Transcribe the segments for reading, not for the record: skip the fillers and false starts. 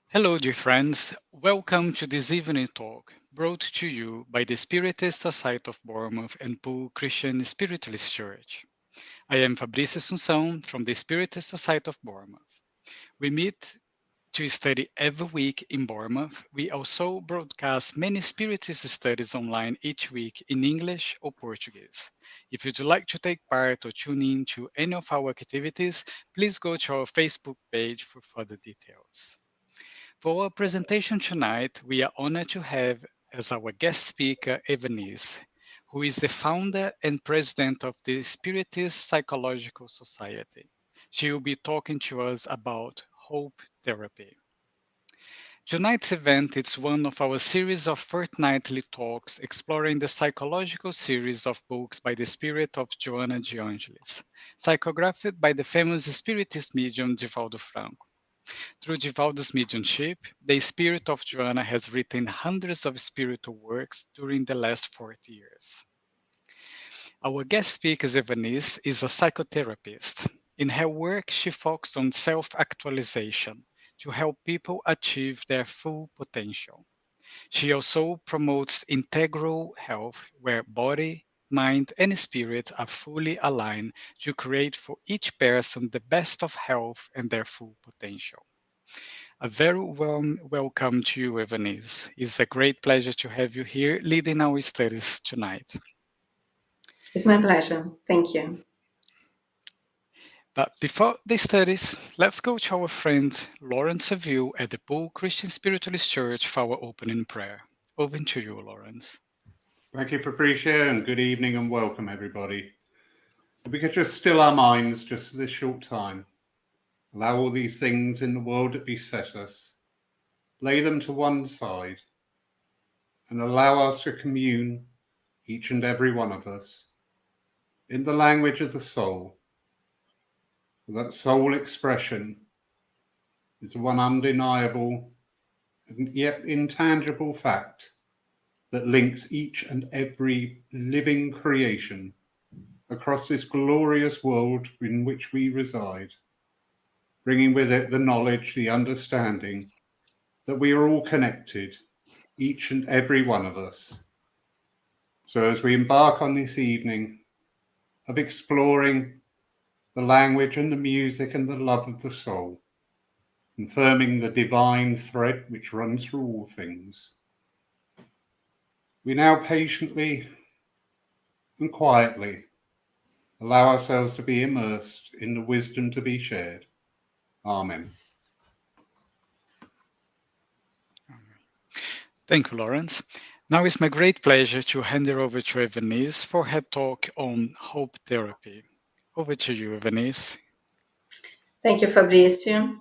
Hello, dear friends. Welcome to this evening talk brought to you by the Spiritist Society of Bournemouth and Poole Christian Spiritualist Church. I am Fabrice Assunção from the Spiritist Society of Bournemouth. We meet to study every week in Bournemouth. We also broadcast many Spiritist studies online each week in English or Portuguese. If you'd like to take part or tune in to any of our activities, please go to our Facebook page for further details. For our presentation tonight, we are honored to have as our guest speaker Evanise, who is the founder and president of the Spiritist Psychological Society. She will be talking to us about hope therapy. Tonight's event is one of our series of fortnightly talks exploring the psychological series of books by the spirit of Joana de Angelis, psychographed by the famous Spiritist medium Divaldo Franco. Through Divaldo's mediumship, the spirit of Joana has written hundreds of spiritual works during the last 40 years. Our guest speaker, Evanise, is a psychotherapist. In her work, she focuses on self-actualization to help people achieve their full potential. She also promotes integral health, where body, mind, and spirit are fully aligned to create for each person the best of health and their full potential. A very warm welcome to you, Evanise. It's a great pleasure to have you here leading our studies tonight. It's my pleasure. Thank you. But before the studies, let's go to our friend Lawrence Seville at the Poole Christian Spiritualist Church for our opening prayer. Over to you, Lawrence. Thank you, Fabricia, and good evening and welcome, everybody. If we could just still our minds just for this short time, allow all these things in the world that beset us, lay them to one side, and allow us to commune, each and every one of us, in the language of the soul. That soul expression is one undeniable and yet intangible fact that links each and every living creation across this glorious world in which we reside, bringing with it the knowledge, the understanding that we are all connected, each and every one of us. So as we embark on this evening of exploring the language and the music and the love of the soul, confirming the divine thread which runs through all things, we now patiently and quietly allow ourselves to be immersed in the wisdom to be shared. Amen. Thank you, Lawrence. Now it's my great pleasure to hand it over to Evanise for her talk on hope therapy. Over to you, Evanise. Thank you, Fabrizio.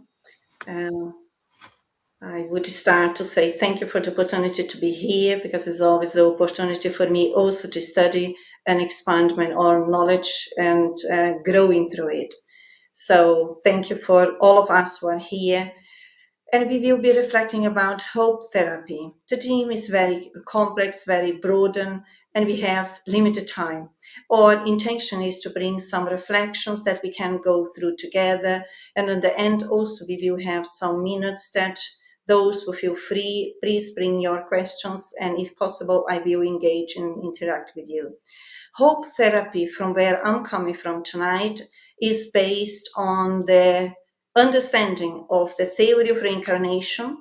I would start to say thank you for the opportunity to be here, because it's always the opportunity for me also to study and expand my own knowledge and growing through it. So thank you for all of us who are here. And we will be reflecting about hope therapy. The theme is very complex, very broad, and we have limited time. Our intention is to bring some reflections that we can go through together. And in the end, also, we will have some minutes that those who feel free, please bring your questions. And if possible, I will engage and interact with you. Hope therapy, from where I'm coming from tonight, is based on the understanding of the theory of reincarnation,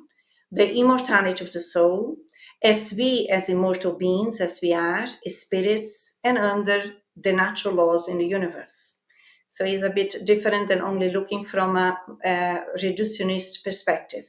the immortality of the soul, as we, as immortal beings, as we are, spirits, and under the natural laws in the universe. So it's a bit different than only looking from a reductionist perspective.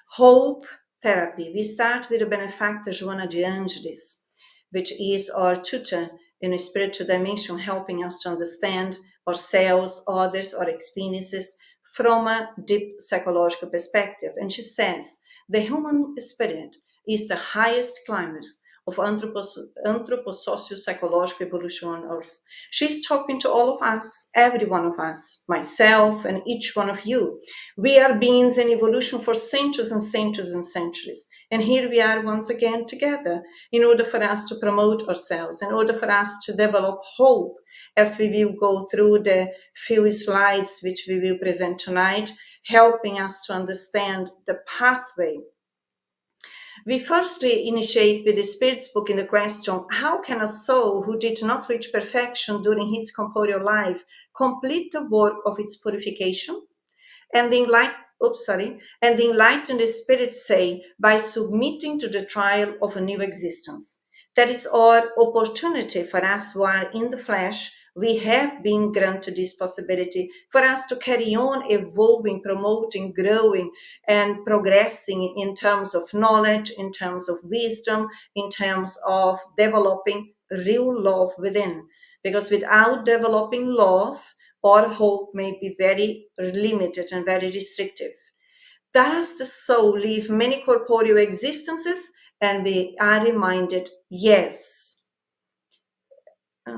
Hope therapy. We start with the benefactor Joana de Angelis, which is our tutor in a spiritual dimension, helping us to understand ourselves, others, our experiences from a deep psychological perspective. And she says, the human spirit is the highest climax of anthroposocial-psychological evolution on Earth. She's talking to all of us, every one of us, myself and each one of you. We are beings in evolution for centuries and centuries and centuries. And here we are once again together in order for us to promote ourselves, in order for us to develop hope, as we will go through the few slides which we will present tonight, helping us to understand the pathway. We firstly initiate with the Spirit's book in the question, how can a soul who did not reach perfection during its corporeal life complete the work of its purification? And the enlightened spirits say, by submitting to the trial of a new existence. That is our opportunity for us who are in the flesh. We have been granted this possibility for us to carry on evolving, promoting, growing, and progressing in terms of knowledge, in terms of wisdom, in terms of developing real love within. Because without developing love, our hope may be very limited and very restrictive. Does the soul live many corporeal existences? And we are reminded, yes.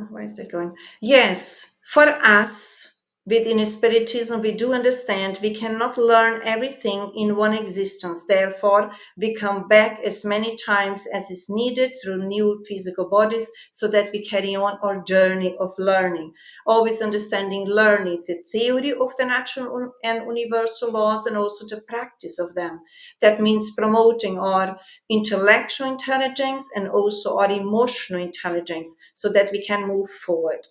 Where is that going? Yes, for us, within Spiritism, we do understand we cannot learn everything in one existence. Therefore, we come back as many times as is needed through new physical bodies so that we carry on our journey of learning. Always understanding learning, the theory of the natural and universal laws and also the practice of them. That means promoting our intellectual intelligence and also our emotional intelligence so that we can move forward.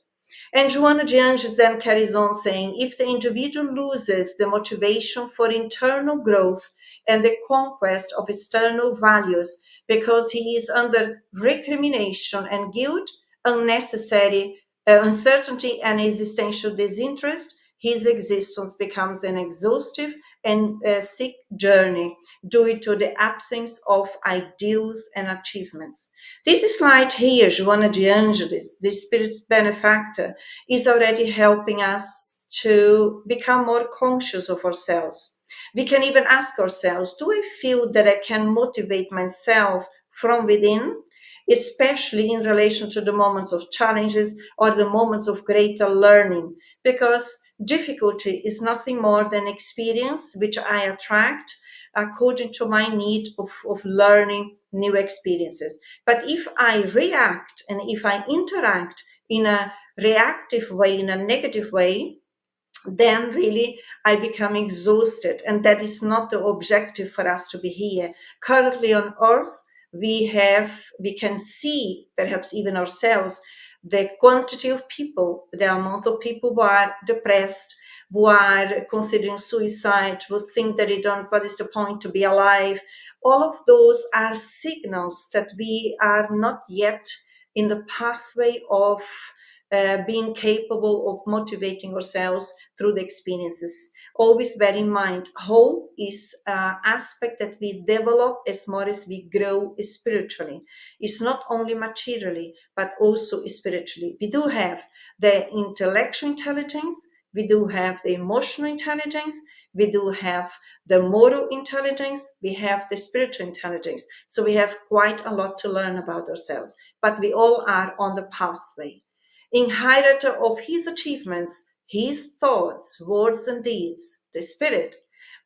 And Joana de Anjos then carries on saying, if the individual loses the motivation for internal growth and the conquest of external values because he is under recrimination and guilt, unnecessary uncertainty and existential disinterest, his existence becomes an exhaustive and sick journey due to the absence of ideals and achievements. This slide here, Joana de Angelis, the Spirit's benefactor, is already helping us to become more conscious of ourselves. We can even ask ourselves, do I feel that I can motivate myself from within, especially in relation to the moments of challenges or the moments of greater learning? Because difficulty is nothing more than experience which I attract according to my need of learning new experiences. But if I react and if I interact in a reactive way, in a negative way, then really I become exhausted. And that is not the objective for us to be here. Currently on Earth, we can see, perhaps even ourselves, the quantity of people, the amount of people who are depressed, who are considering suicide, who think that what is the point to be alive? All of those are signals that we are not yet in the pathway of being capable of motivating ourselves through the experiences. Always bear in mind, hope is an aspect that we develop as more as we grow spiritually. It's not only materially, but also spiritually. We do have the intellectual intelligence, we do have the emotional intelligence, we do have the moral intelligence, we have the spiritual intelligence. So we have quite a lot to learn about ourselves, but we all are on the pathway. In hierarchy of his achievements, his thoughts, words, and deeds, the Spirit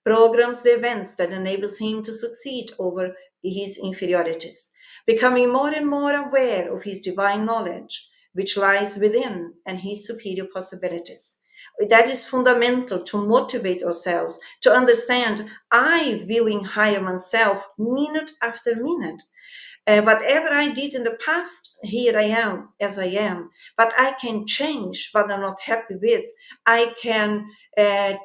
programs the events that enables him to succeed over his inferiorities, becoming more and more aware of his divine knowledge, which lies within, and his superior possibilities. That is fundamental to motivate ourselves, to understand I viewing higher myself minute after minute. Whatever I did in the past, here I am as I am. But I can change what I'm not happy with. I can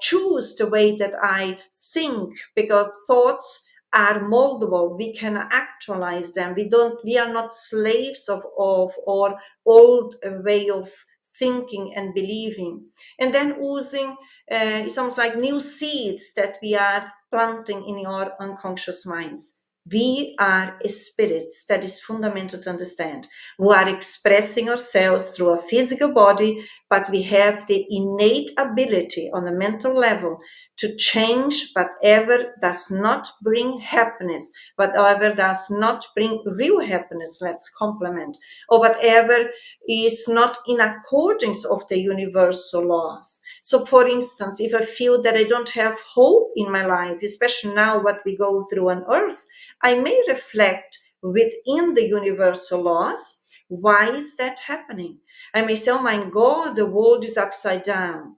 choose the way that I think, because thoughts are moldable. We can actualize them. We are not slaves of our old way of thinking and believing. And then using it's almost like new seeds that we are planting in our unconscious minds. We are spirits, that is fundamental to understand, who are expressing ourselves through a physical body, but we have the innate ability on the mental level to change whatever does not bring happiness, whatever does not bring real happiness, let's complement, or whatever is not in accordance of the universal laws. So for instance, if I feel that I don't have hope in my life, especially now what we go through on earth, I may reflect within the universal laws. Why is that happening? I may say, oh my God, the world is upside down.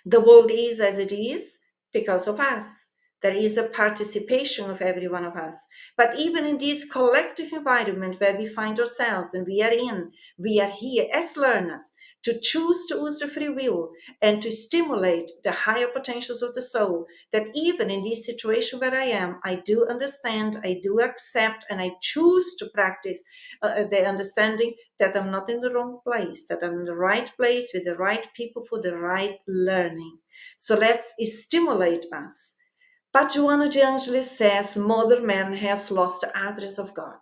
The world is as it is because of us. There is a participation of every one of us. But even in this collective environment where we find ourselves and we are here as learners to choose to use the free will and to stimulate the higher potentials of the soul, that even in this situation where I am, I do understand, I do accept, and I choose to practice the understanding that I'm not in the wrong place, that I'm in the right place with the right people for the right learning. So let's stimulate us. But Joanna de Angelis says modern man has lost the address of God.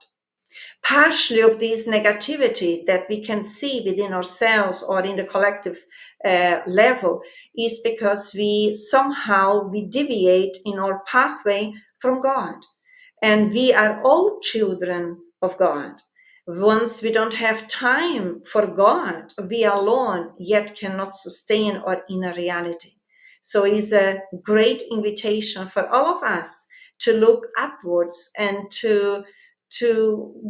Partially of this negativity that we can see within ourselves or in the collective level is because we deviate in our pathway from God. And we are all children of God. Once we don't have time for God, we alone yet cannot sustain our inner reality. So it's a great invitation for all of us to look upwards and to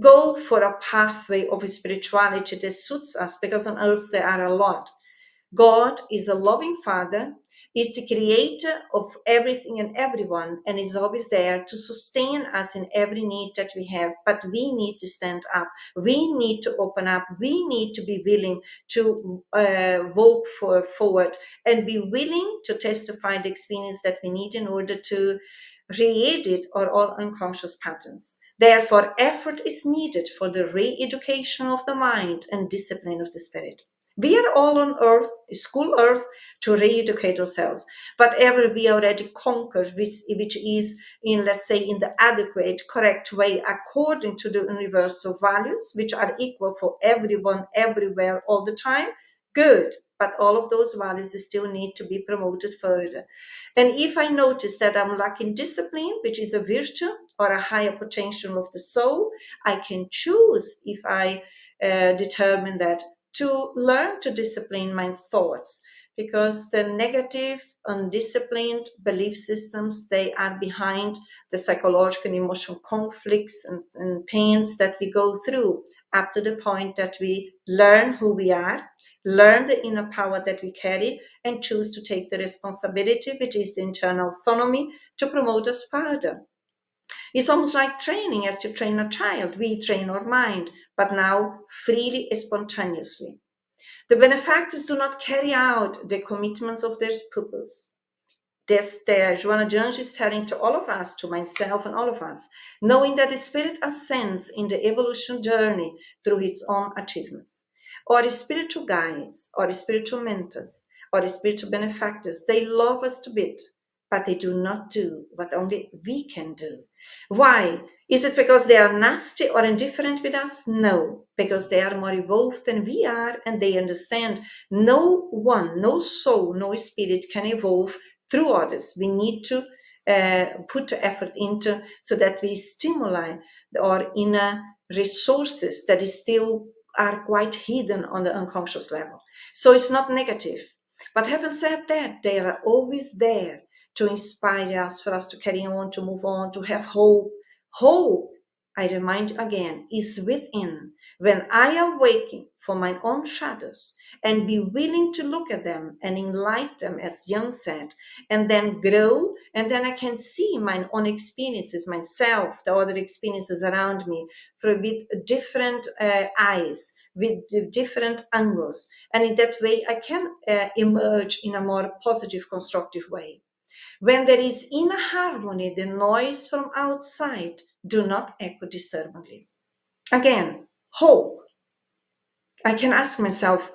go for a pathway of spirituality that suits us, because on earth there are a lot. God is a loving Father, is the creator of everything and everyone, and is always there to sustain us in every need that we have. But we need to stand up. We need to open up. We need to be willing to walk forward and be willing to testify the experience that we need in order to re-edit our all unconscious patterns. Therefore, effort is needed for the re-education of the mind and discipline of the spirit. We are all on earth, school earth, to re-educate ourselves. Whatever we already conquered, which is in, let's say, in the adequate, correct way, according to the universal values, which are equal for everyone, everywhere, all the time, good. But all of those values still need to be promoted further. And if I notice that I'm lacking discipline, which is a virtue or a higher potential of the soul, I can choose, if I determine that, to learn to discipline my thoughts, because the negative, undisciplined belief systems, they are behind the psychological and emotional conflicts and pains that we go through, up to the point that we learn who we are, learn the inner power that we carry, and choose to take the responsibility, which is the internal autonomy, to promote us further. It's almost like training as you train a child. We train our mind, but now freely and spontaneously. The benefactors do not carry out the commitments of their purpose. This there, Joanna de Angelis is telling to all of us, to myself and all of us, knowing that the spirit ascends in the evolution journey through its own achievements. Or spiritual guides, or spiritual mentors, or spiritual benefactors, they love us to bit, but they do not do what only we can do. Why? Is it because they are nasty or indifferent with us? No, because they are more evolved than we are, and they understand no one, no soul, no spirit can evolve through others. We need to put effort into, so that we stimulate our inner resources that is still are quite hidden on the unconscious level. So it's not negative. But having said that, they are always there to inspire us, for us to carry on, to move on, to have hope. Hope, I remind again, is within. When I awaken from my own shadows and be willing to look at them and enlighten them, as Jung said, and then grow, and then I can see my own experiences, myself, the other experiences around me, with different eyes, with different angles. And in that way, I can emerge in a more positive, constructive way. When there is inner harmony, the noise from outside do not echo disturbingly. Again, hope. I can ask myself,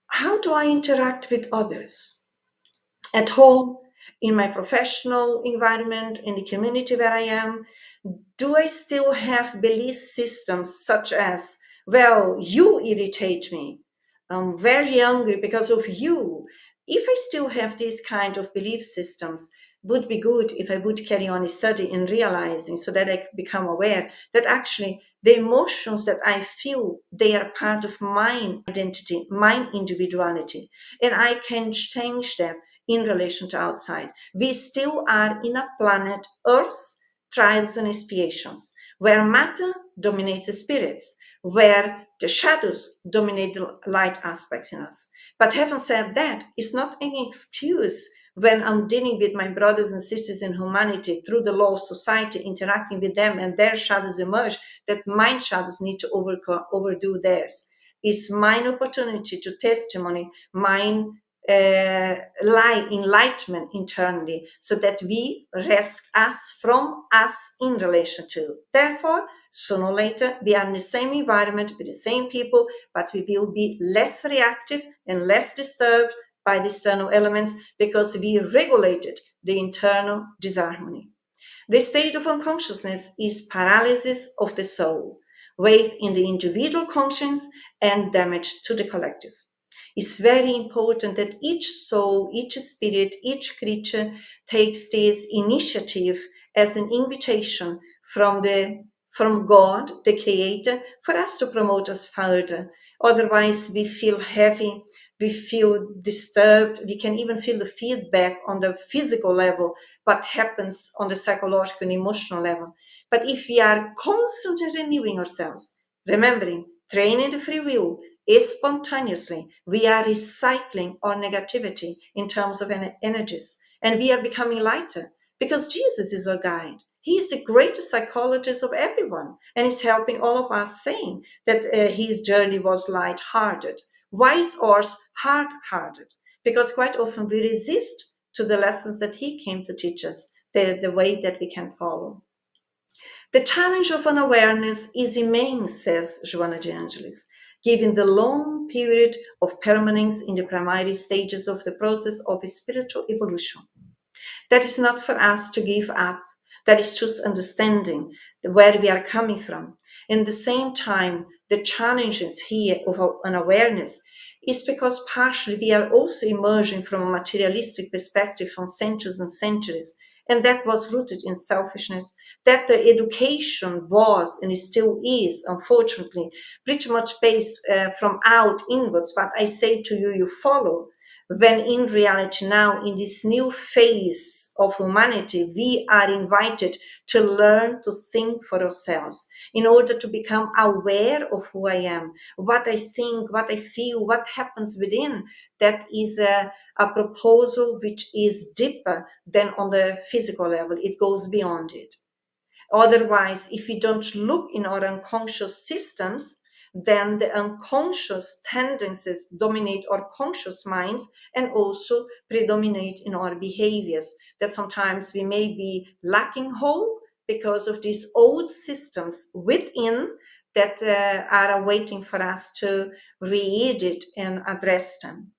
how do I interact with others? At home, in my professional environment, in the community where I am, do I still have belief systems such as, well, you irritate me, I'm very angry because of you. If I still have these kind of belief systems, would be good if I would carry on study and realizing so that I become aware that actually the emotions that I feel, they are part of my identity, my individuality, and I can change them in relation to outside. We still are in a planet Earth, trials and expiations, where matter dominates the spirits, where the shadows dominate the light aspects in us. But having said that, it's not any excuse when I'm dealing with my brothers and sisters in humanity through the law of society, interacting with them, and their shadows emerge, that my shadows need to overdo theirs. It's mine opportunity to testimony, mine enlightenment internally, so that we rescue us from us in relation to. Therefore, sooner or later, we are in the same environment with the same people, but we will be less reactive and less disturbed by the external elements because we regulated the internal disharmony. The state of unconsciousness is paralysis of the soul, weight in the individual conscience and damage to the collective. It's very important that each soul, each spirit, each creature takes this initiative as an invitation from God, the Creator, for us to promote us further. Otherwise, we feel heavy, we feel disturbed, we can even feel the feedback on the physical level, what happens on the psychological and emotional level. But if we are constantly renewing ourselves, remembering, training the free will, is spontaneously, we are recycling our negativity in terms of energies, and we are becoming lighter because Jesus is our guide. He is the greatest psychologist of everyone, and is helping all of us, saying that his journey was light-hearted. Why is ours hard-hearted? Because quite often we resist to the lessons that he came to teach us, the way that we can follow. The challenge of an awareness is immense, says Joanna de Angelis, given the long period of permanence in the primary stages of the process of spiritual evolution. That is not for us to give up. That is just understanding where we are coming from. In the same time, the challenges here of an awareness is because partially we are also emerging from a materialistic perspective from centuries and centuries, and that was rooted in selfishness, that the education was and still is, unfortunately, pretty much based from out inwards. But I say to you, you follow, when in reality now in this new phase of humanity, we are invited to learn to think for ourselves in order to become aware of who I am, what I think, what I feel, what happens within. That is a proposal which is deeper than on the physical level. It goes beyond it. Otherwise, if we don't look in our unconscious systems, then the unconscious tendencies dominate our conscious mind and also predominate in our behaviors. That sometimes we may be lacking hope because of these old systems within that are awaiting for us to read it and address them.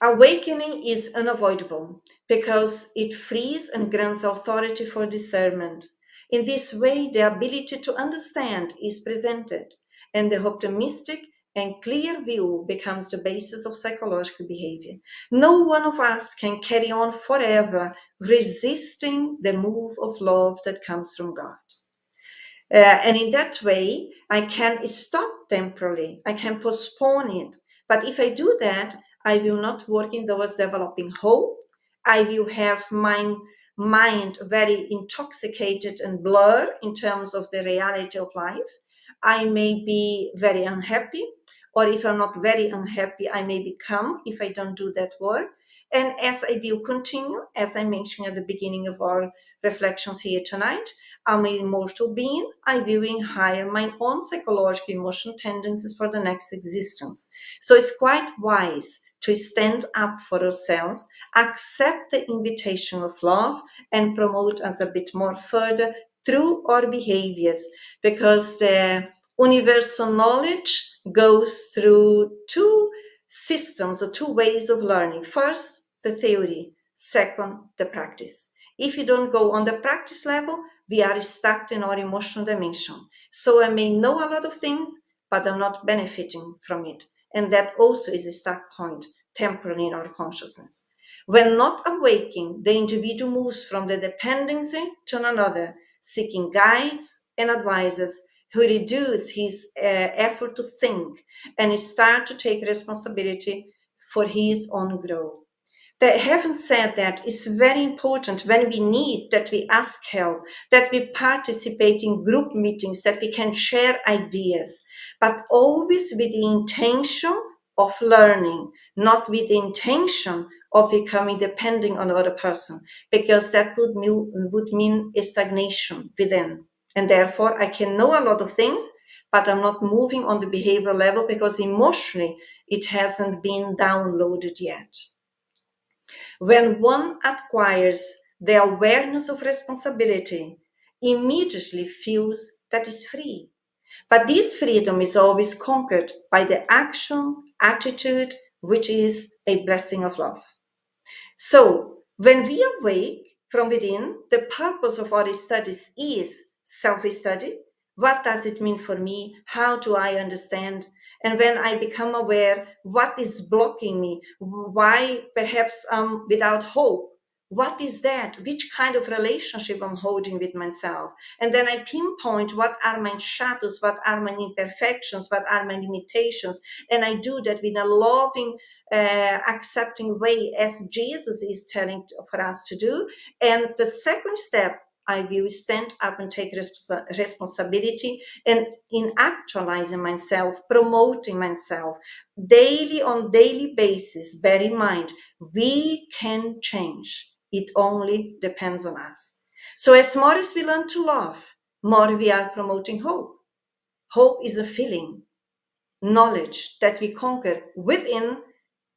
Awakening is unavoidable because it frees and grants authority for discernment. In this way, the ability to understand is presented, and the optimistic and clear view becomes the basis of psychological behavior. No one of us can carry on forever resisting the move of love that comes from God. And in that way, I can stop temporarily, I can postpone it. But if I do that, I will not work in towards developing hope. I will have my mind very intoxicated and blurred in terms of the reality of life. I may be very unhappy, or if I'm not very unhappy, I may become if I don't do that work. And as I will continue, as I mentioned at the beginning of our reflections here tonight, I'm an immortal being. I will inhire my own psychological emotional tendencies for the next existence. So it's quite wise to stand up for ourselves, accept the invitation of love, and promote us a bit more further through our behaviors, because the universal knowledge goes through two systems or two ways of learning. First, the theory. Second, the practice. If you don't go on the practice level, we are stuck in our emotional dimension. So I may know a lot of things, but I'm not benefiting from it. And that also is a stuck point temporarily in our consciousness. When not awaking, the individual moves from the dependency to another, seeking guides and advisors who reduce his effort to think and start to take responsibility for his own growth. That having said that, it's very important when we need that we ask help, that we participate in group meetings, that we can share ideas, but always with the intention of learning, not with the intention of becoming depending on another person, because that would mean a stagnation within. And therefore, I can know a lot of things, but I'm not moving on the behavioral level because emotionally it hasn't been downloaded yet. When one acquires the awareness of responsibility, immediately feels that is free. But this freedom is always conquered by the action, attitude, which is a blessing of love. So, when we awake from within, the purpose of our studies is self-study. What does it mean for me? How do I understand? And when I become aware, what is blocking me? Why perhaps I'm without hope? What is that? Which kind of relationship I'm holding with myself? And then I pinpoint what are my shadows, what are my imperfections, what are my limitations. And I do that with a loving, accepting way as Jesus is telling for us to do. And the second step, I will stand up and take responsibility and in actualizing myself, promoting myself daily on daily basis. Bear in mind, we can change. It only depends on us. So as more as we learn to love, more we are promoting hope. Hope is a feeling, knowledge that we conquer within,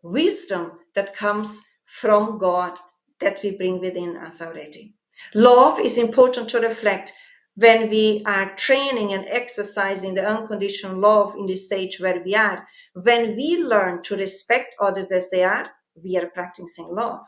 wisdom that comes from God that we bring within us already. Love is important to reflect when we are training and exercising the unconditional love in the stage where we are. When we learn to respect others as they are, we are practicing love.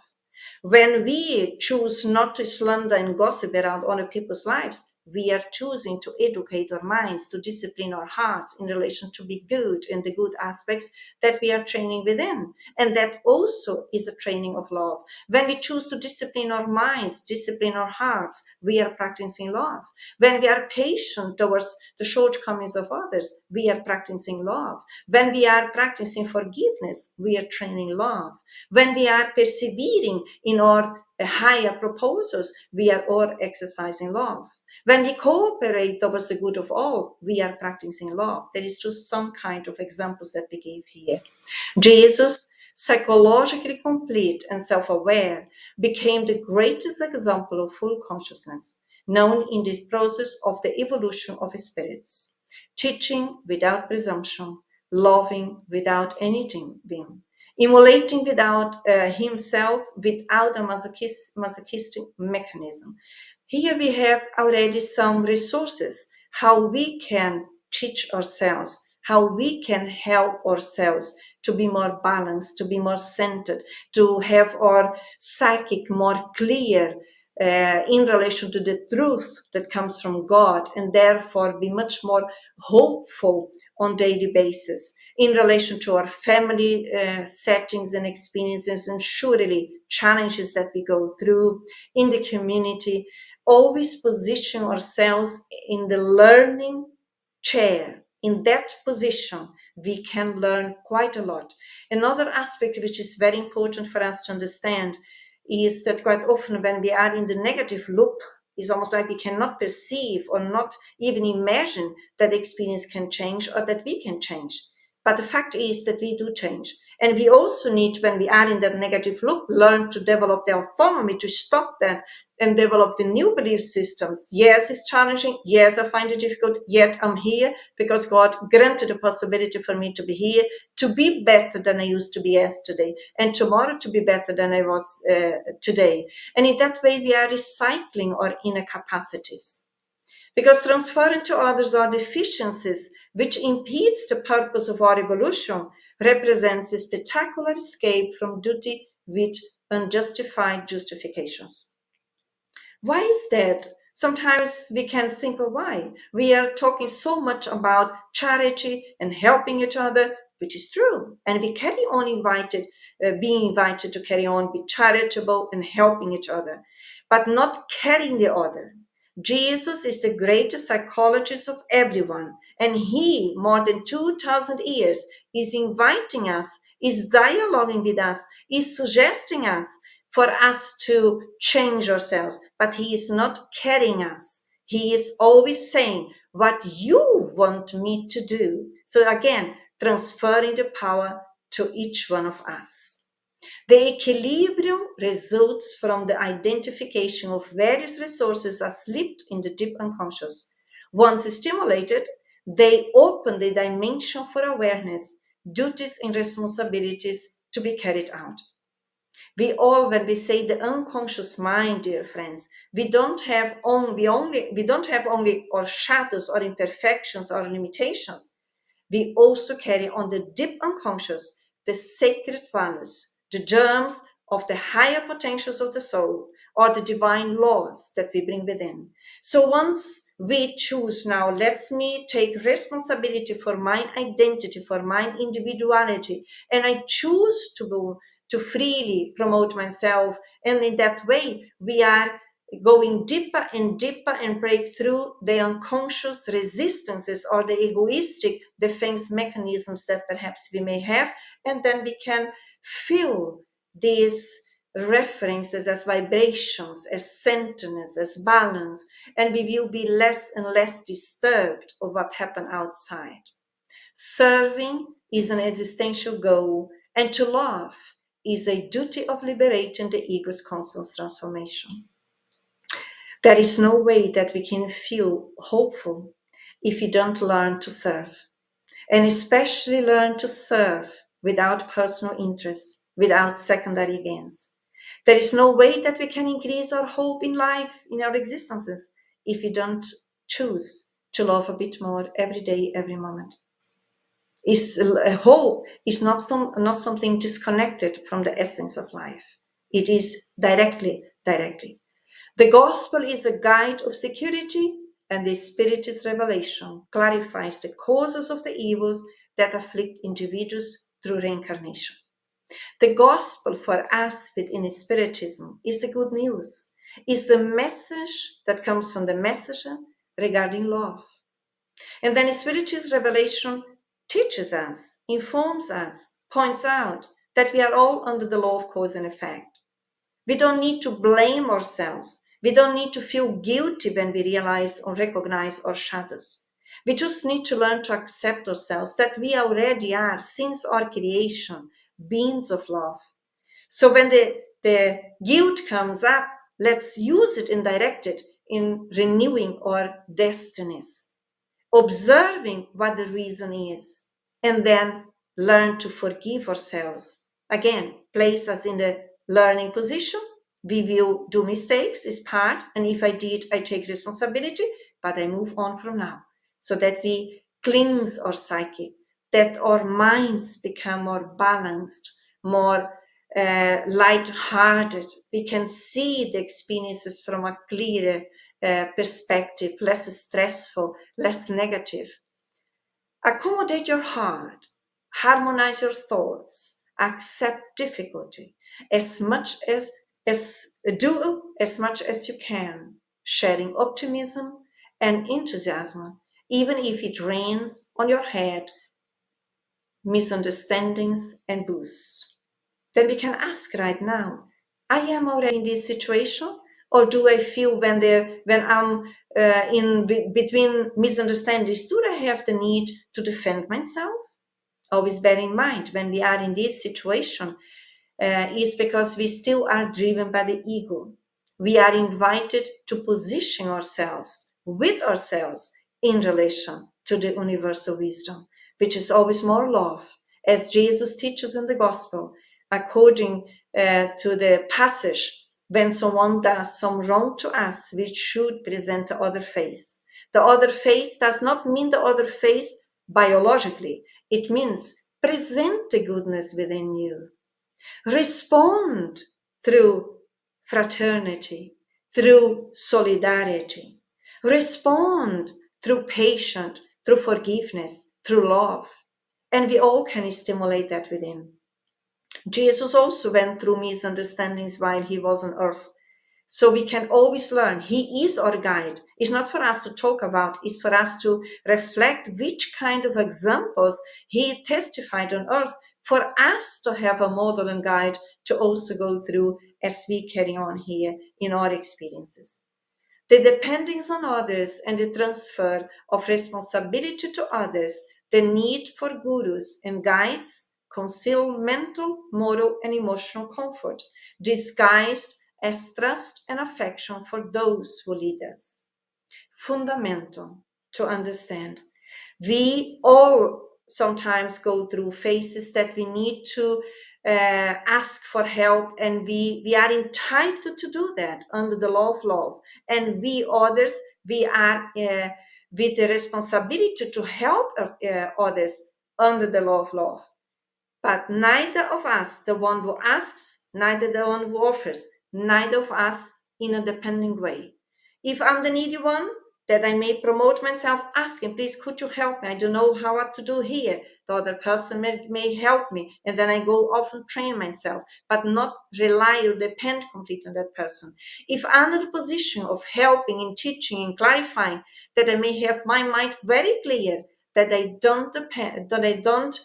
When we choose not to slander and gossip around other people's lives, we are choosing to educate our minds, to discipline our hearts in relation to be good and the good aspects that we are training within. And that also is a training of love. When we choose to discipline our minds, discipline our hearts, we are practicing love. When we are patient towards the shortcomings of others, we are practicing love. When we are practicing forgiveness, we are training love. When we are persevering in our higher proposals, we are all exercising love. When we cooperate towards the good of all, we are practicing love. There is just some kind of examples that we gave here. Jesus, psychologically complete and self-aware, became the greatest example of full consciousness, known in this process of the evolution of spirits, teaching without presumption, loving without anything, emulating without himself, without a masochistic mechanism. Here we have already some resources, how we can teach ourselves, how we can help ourselves to be more balanced, to be more centered, to have our psychic more clear in relation to the truth that comes from God, and therefore be much more hopeful on daily basis in relation to our family settings and experiences, and surely challenges that we go through in the community. Always position ourselves in the learning chair. In that position, we can learn quite a lot. Another aspect which is very important for us to understand is that quite often when we are in the negative loop, it's almost like we cannot perceive or not even imagine that experience can change or that we can change. But the fact is that we do change. And we also need, when we are in that negative loop, learn to develop the autonomy to stop that and develop the new belief systems. Yes, it's challenging. Yes, I find it difficult. Yet I'm here because God granted the possibility for me to be here, to be better than I used to be yesterday, and tomorrow to be better than I was today. And in that way, we are recycling our inner capacities. Because transferring to others our deficiencies, which impedes the purpose of our evolution, represents a spectacular escape from duty with unjustified justifications. Why is that? Sometimes we can think, well, why? We are talking so much about charity and helping each other, which is true. And we carry on being invited to carry on, be charitable and helping each other, but not carrying the other. Jesus is the greatest psychologist of everyone. And he, more than 2,000 years, is inviting us, is dialoguing with us, is suggesting us for us to change ourselves, but he is not carrying us. He is always saying what you want me to do. So again, transferring the power to each one of us. The equilibrium results from the identification of various resources asleep in the deep unconscious. Once stimulated, they open the dimension for awareness, duties and responsibilities to be carried out. When we say the unconscious mind, dear friends, we don't have only our shadows or imperfections or limitations. We also carry on the deep unconscious the sacred values, the germs of the higher potentials of the soul, or the divine laws that we bring within. So once we choose now, let me take responsibility for my identity, for my individuality, and I choose to freely promote myself. And in that way, we are going deeper and deeper and break through the unconscious resistances or the egoistic defense mechanisms that perhaps we may have. And then we can feel these references as vibrations, as centeredness, as balance, and we will be less and less disturbed of what happened outside. Serving is an existential goal, and to love is a duty of liberating the ego's constant transformation. There is no way that we can feel hopeful if we don't learn to serve, and especially learn to serve without personal interest, without secondary gains. There is no way that we can increase our hope in life, in our existences, if we don't choose to love a bit more every day, every moment. Hope is not something disconnected from the essence of life. It is directly. The gospel is a guide of security, and the Spiritist revelation clarifies the causes of the evils that afflict individuals through reincarnation. The gospel for us within Spiritism is the good news, is the message that comes from the messenger regarding love. And then Spiritist revelation teaches us, informs us, points out that we are all under the law of cause and effect. We don't need to blame ourselves. We don't need to feel guilty when we realize or recognize our shadows. We just need to learn to accept ourselves, that we already are, since our creation, beings of love. So when the guilt comes up, let's use it and direct it in renewing our destinies, observing what the reason is, and then learn to forgive ourselves. Again, place us in the learning position. We will do mistakes, is part, and if I did, I take responsibility, but I move on from now, so that we cleanse our psyche, that our minds become more balanced, more light-hearted. We can see the experiences from a clearer perspective, less stressful, less negative. Accommodate your heart, harmonize your thoughts, accept difficulty as much as you can, sharing optimism and enthusiasm, even if it rains on your head, misunderstandings and boosts. Then we can ask right now, I am already in this situation, or do I feel when I'm in between misunderstandings, do I have the need to defend myself? Always bear in mind, when we are in this situation, is because we still are driven by the ego. We are invited to position ourselves with ourselves in relation to the universal wisdom, which is always more love, as Jesus teaches in the gospel, according to the passage. When someone does some wrong to us, we should present the other face. The other face does not mean the other face biologically. It means present the goodness within you. Respond through fraternity, through solidarity. Respond through patience, through forgiveness, through love. And we all can stimulate that within. Jesus also went through misunderstandings while he was on earth. So we can always learn. He is our guide. It's not for us to talk about, it's for us to reflect which kind of examples he testified on earth for us to have a model and guide to also go through as we carry on here in our experiences. The dependence on others and the transfer of responsibility to others, the need for gurus and guides conceal mental, moral, and emotional comfort, disguised as trust and affection for those who lead us. Fundamental to understand. We all sometimes go through phases that we need to ask for help, and we are entitled to do that under the law of love. And we others, we are with the responsibility to help others under the law of love. But neither of us, the one who asks, neither the one who offers, neither of us in a depending way. If I'm the needy one, that I may promote myself, asking, please, could you help me? I don't know what to do here. The other person may help me, and then I go off and train myself, but not rely or depend completely on that person. If I'm in the position of helping and teaching and clarifying, that I may have my mind very clear, that I don't depend, that I don't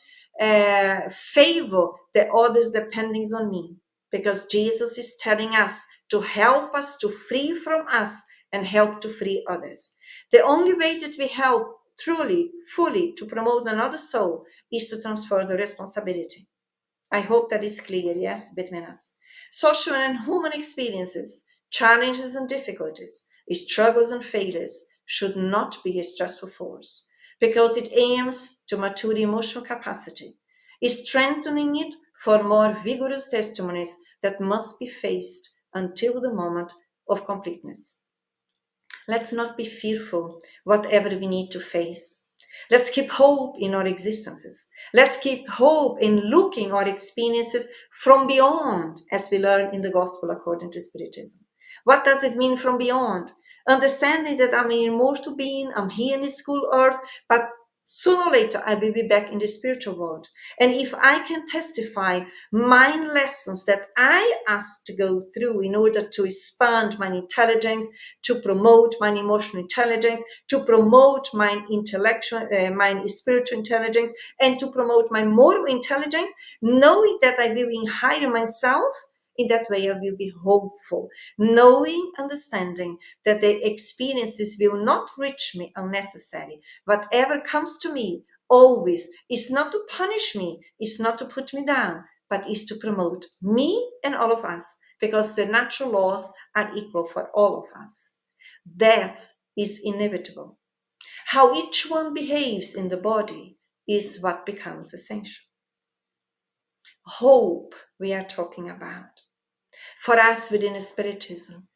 favor the others depending on me, because Jesus is telling us to help us to free from us and help to free others. The only way that we help truly, fully to promote another soul is to transfer the responsibility. I hope that is clear, yes, between us. Social and human experiences, challenges and difficulties, struggles and failures should not be a stressful force, because it aims to mature emotional capacity, strengthening it for more vigorous testimonies that must be faced until the moment of completeness. Let's not be fearful whatever we need to face. Let's keep hope in our existences. Let's keep hope in looking our experiences from beyond, as we learn in the Gospel according to Spiritism. What does it mean from beyond? Understanding that I'm an emotional being, I'm here in this school earth, but sooner or later I will be back in the spiritual world. And if I can testify my lessons that I asked to go through in order to expand my intelligence, to promote my emotional intelligence, to promote my intellectual, my spiritual intelligence, and to promote my moral intelligence, knowing that I will hire myself, in that way I will be hopeful, knowing, understanding that the experiences will not reach me unnecessary. Whatever comes to me always is not to punish me, is not to put me down, but is to promote me and all of us, because the natural laws are equal for all of us. Death is inevitable. How each one behaves in the body is what becomes essential. Hope we are talking about. For us within Spiritism,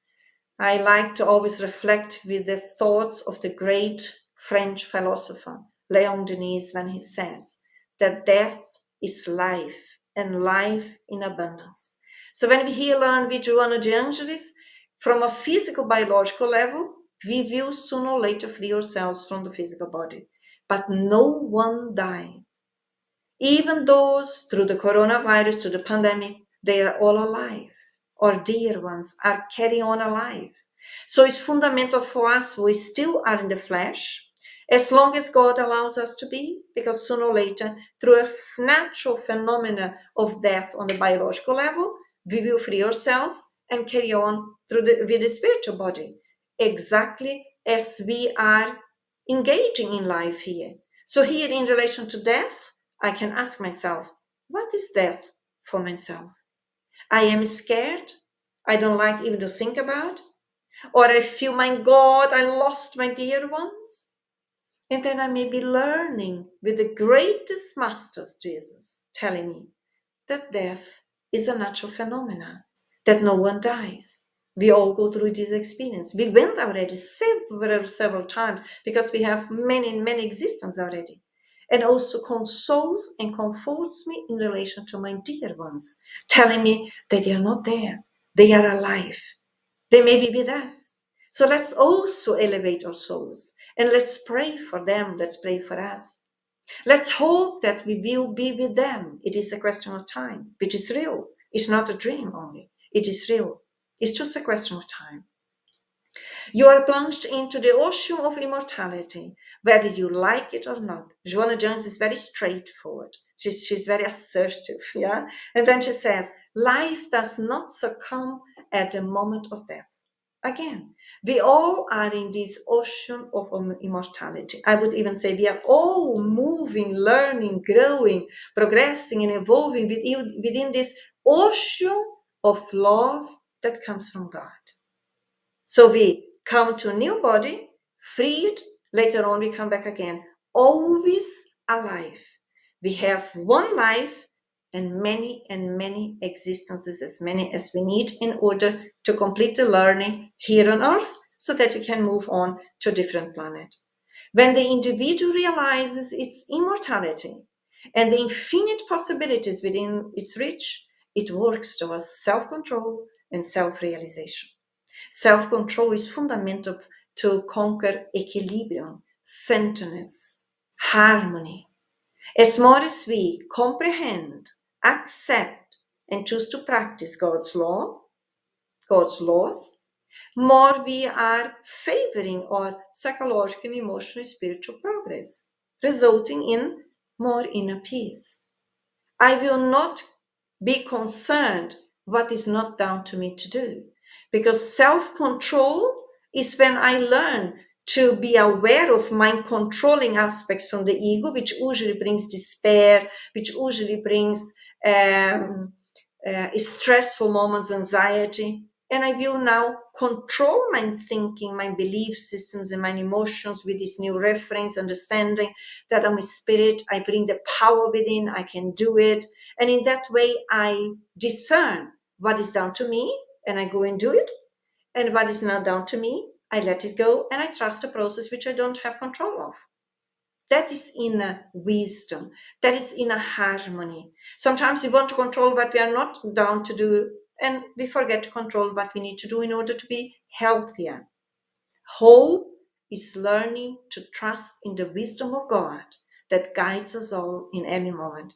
I like to always reflect with the thoughts of the great French philosopher Leon Denis when he says that death is life and life in abundance. So when we here learn with Joanna de Angelis, from a physical biological level, we will sooner or later free ourselves from the physical body. But no one died. Even those through the coronavirus, through the pandemic, they are all alive. Our dear ones are carrying on alive. So it's fundamental for us, we still are in the flesh, as long as God allows us to be, because sooner or later, through a natural phenomena of death on the biological level, we will free ourselves and carry on with the spiritual body, exactly as we are engaging in life here. So here in relation to death, I can ask myself, what is death for myself? I am scared. I don't like even to think about. Or I feel, my God, I lost my dear ones. And then I may be learning with the greatest masters, Jesus, telling me that death is a natural phenomenon, that no one dies. We all go through this experience. We went already several times because we have many existences already. And also consoles and comforts me in relation to my dear ones, telling me that they are not dead, they are alive. They may be with us. So let's also elevate our souls and let's pray for them. Let's pray for us. Let's hope that we will be with them. It is a question of time, which is real. It's not a dream only. It is real. It's just a question of time. You are plunged into the ocean of immortality, whether you like it or not. Joanna Jones is very straightforward. She's very assertive, yeah? And then she says, life does not succumb at the moment of death. Again, we all are in this ocean of immortality. I would even say we are all moving, learning, growing, progressing, and evolving within this ocean of love that comes from God. So we come to a new body, freed, later on we come back again, always alive. We have one life and many existences, as many as we need in order to complete the learning here on Earth so that we can move on to a different planet. When the individual realizes its immortality and the infinite possibilities within its reach, it works towards self-control and self-realization. Self-control is fundamental to conquer equilibrium, centeredness, harmony. As more as we comprehend, accept, and choose to practice God's laws, more we are favoring our psychological, emotional, spiritual progress, resulting in more inner peace. I will not be concerned what is not down to me to do, because self-control is when I learn to be aware of mind controlling aspects from the ego, which usually brings despair, which usually brings stressful moments, anxiety. And I will now control my thinking, my belief systems, and my emotions with this new reference, understanding that I'm a spirit. I bring the power within, I can do it. And in that way, I discern what is down to me, and I go and do it. And what is not down to me, I let it go, and I trust the process which I don't have control of. That is inner wisdom. That is inner harmony. Sometimes we want to control what we are not down to do, and we forget to control what we need to do in order to be healthier. Hope is learning to trust in the wisdom of God that guides us all in any moment.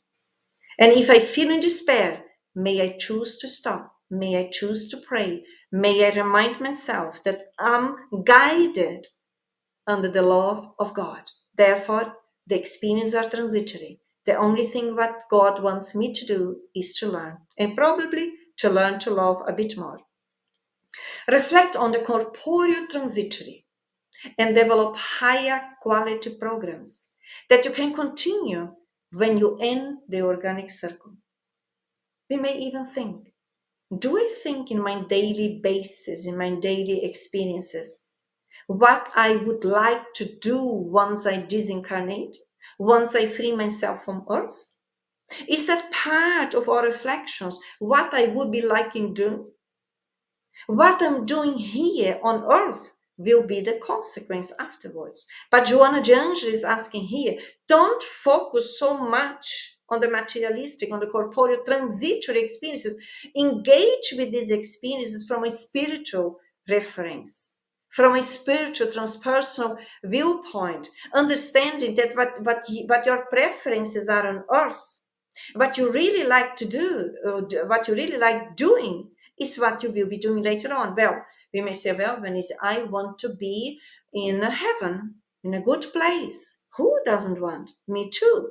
And if I feel in despair, may I choose to stop. May I choose to pray. May I remind myself that I'm guided under the love of God. Therefore, the experiences are transitory. The only thing what God wants me to do is to learn, and probably to learn to love a bit more. Reflect on the corporeal transitory and develop higher quality programs that you can continue when you end the organic circle. We may even think, do I think in my daily basis, in my daily experiences, what I would like to do once I disincarnate, once I free myself from earth? Is that part of our reflections, what I would be liking doing? What I'm doing here on earth will be the consequence afterwards. But Joanna de Angel is asking here, don't focus so much on the materialistic, on the corporeal, transitory experiences. Engage with these experiences from a spiritual reference, from a spiritual, transpersonal viewpoint, understanding that what your preferences are on earth, what you really like to do, what you really like doing, is what you will be doing later on. Well, we may say, well, Evanise, I want to be in heaven, in a good place. Who doesn't want? Me too.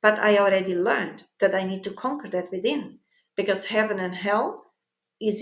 But I already learned that I need to conquer that within, because heaven and hell is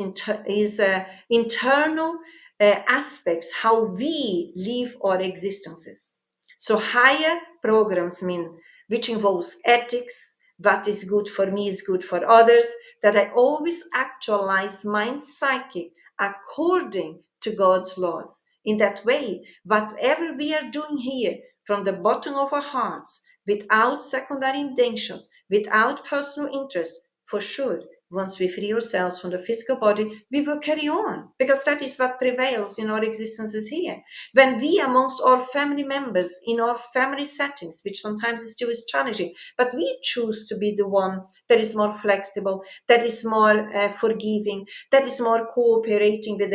internal aspects, how we live our existences. So higher programs mean, which involves ethics, what is good for me is good for others, that I always actualize my psyche according to God's laws. In that way, whatever we are doing here, from the bottom of our hearts, without secondary intentions, without personal interest, for sure, once we free ourselves from the physical body, we will carry on, because that is what prevails in our existences here. When we, amongst our family members, in our family settings, which sometimes still is challenging, but we choose to be the one that is more flexible, that is more forgiving, that is more cooperating with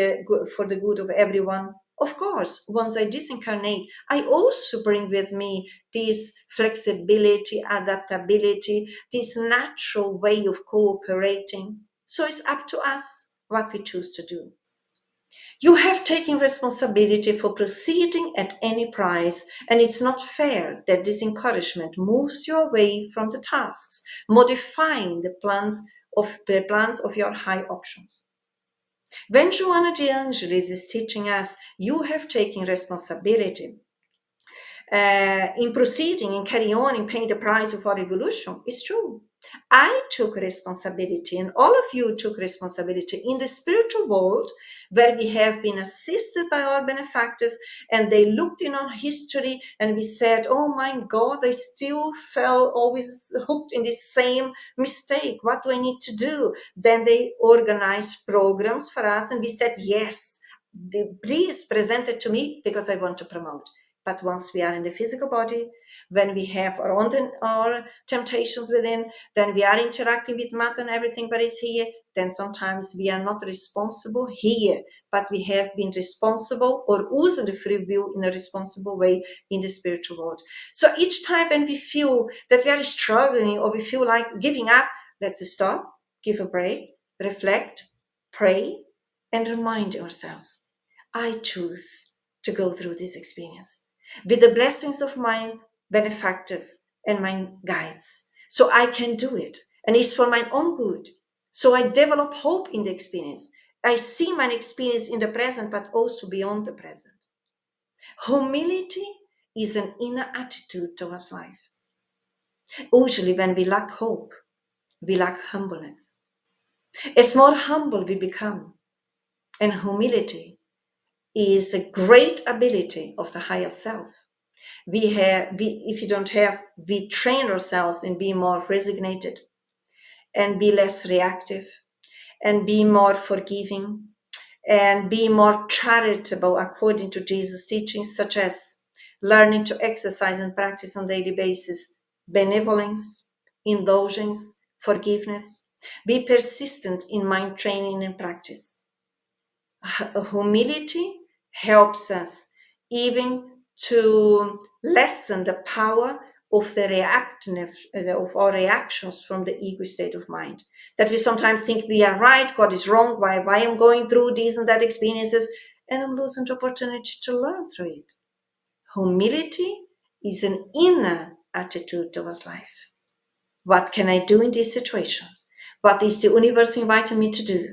for the good of everyone. Of course, once I disincarnate, I also bring with me this flexibility, adaptability, this natural way of cooperating. So it's up to us what we choose to do. You have taken responsibility for proceeding at any price, and it's not fair that this encouragement moves you away from the tasks, modifying the plans of your high options. When Joanna de Angelis is teaching us, you have taken responsibility in proceeding and carry on and paying the price of our evolution, it's true. I took responsibility, and all of you took responsibility in the spiritual world, where we have been assisted by our benefactors, and they looked in our history, and we said, oh my God, I still fell always hooked in this same mistake. What do I need to do? Then they organized programs for us, and we said, yes, please present it to me, because I want to promote. But once we are in the physical body, when we have our temptations within, then we are interacting with matter and everything that is here, then sometimes we are not responsible here, but we have been responsible or using the free will in a responsible way in the spiritual world. So each time when we feel that we are struggling or we feel like giving up, let's stop, give a break, reflect, pray, and remind ourselves, I choose to go through this experience with the blessings of my benefactors and my guides. So I can do it. And it's for my own good. So I develop hope in the experience. I see my experience in the present, but also beyond the present. Humility is an inner attitude towards life. Usually when we lack hope, we lack humbleness. As more humble we become, and humility is a great ability of the higher self. If you don't have, we train ourselves in being more resignated and be less reactive and be more forgiving and be more charitable according to Jesus' teachings, such as learning to exercise and practice on a daily basis benevolence, indulgence, forgiveness. Be persistent in mind training and practice. Humility helps us even to lessen the power of the of our reactions from the ego state of mind. That we sometimes think we are right, God is wrong, why I'm going through these and that experiences, and I'm losing the opportunity to learn through it. Humility is an inner attitude towards life. What can I do in this situation? What is the universe inviting me to do?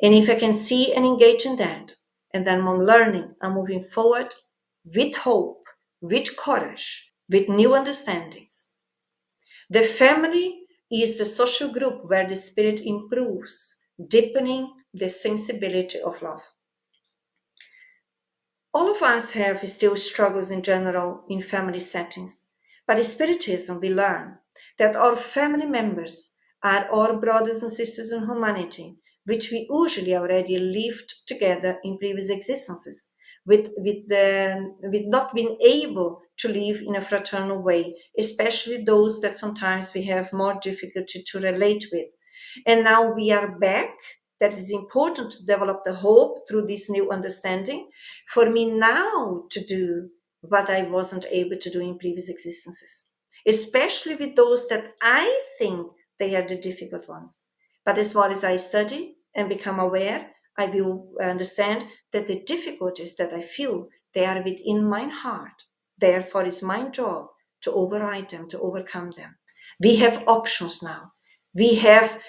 And if I can see and engage in that, and then I'm learning, I'm moving forward with hope, with courage, with new understandings. The family is the social group where the spirit improves, deepening the sensibility of love. All of us have still struggles in general in family settings, but in Spiritism we learn that our family members are our brothers and sisters in humanity, which we usually already lived together in previous existences, with not being able to live in a fraternal way, especially those that sometimes we have more difficulty to relate with. And now we are back. That is important to develop the hope through this new understanding for me now to do what I wasn't able to do in previous existences, especially with those that I think they are the difficult ones. But as far as I study and become aware, I will understand that the difficulties that I feel, they are within my heart. Therefore, it's my job to override them, to overcome them. We have options now. We have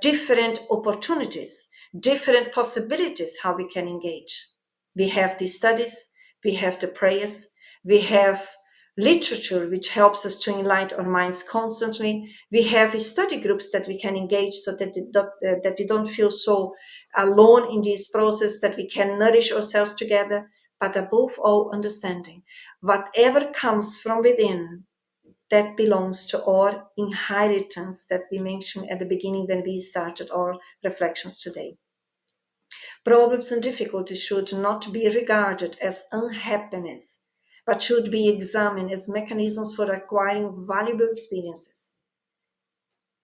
different opportunities, different possibilities how we can engage. We have the studies, we have the prayers, we have literature which helps us to enlighten our minds constantly. We have study groups that we can engage so that we don't feel so alone in this process, that we can nourish ourselves together, but above all, understanding. Whatever comes from within that belongs to our inheritance that we mentioned at the beginning when we started our reflections today. Problems and difficulties should not be regarded as unhappiness, but should be examined as mechanisms for acquiring valuable experiences.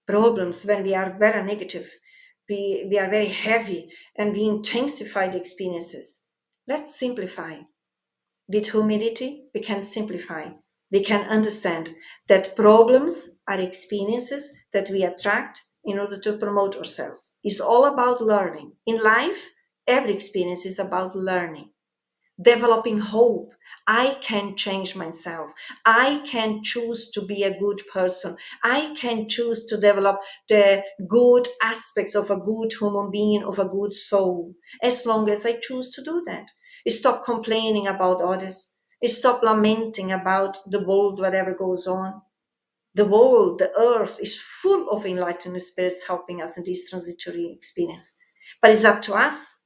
Problems, when we are very negative, we are very heavy, and we intensify the experiences. Let's simplify. With humility, we can simplify. We can understand that problems are experiences that we attract in order to promote ourselves. It's all about learning. In life, every experience is about learning, developing hope. I can change myself. I can choose to be a good person. I can choose to develop the good aspects of a good human being, of a good soul, as long as I choose to do that. Stop complaining about others. Stop lamenting about the world, whatever goes on. The world, the earth is full of enlightened spirits helping us in this transitory experience. But it's up to us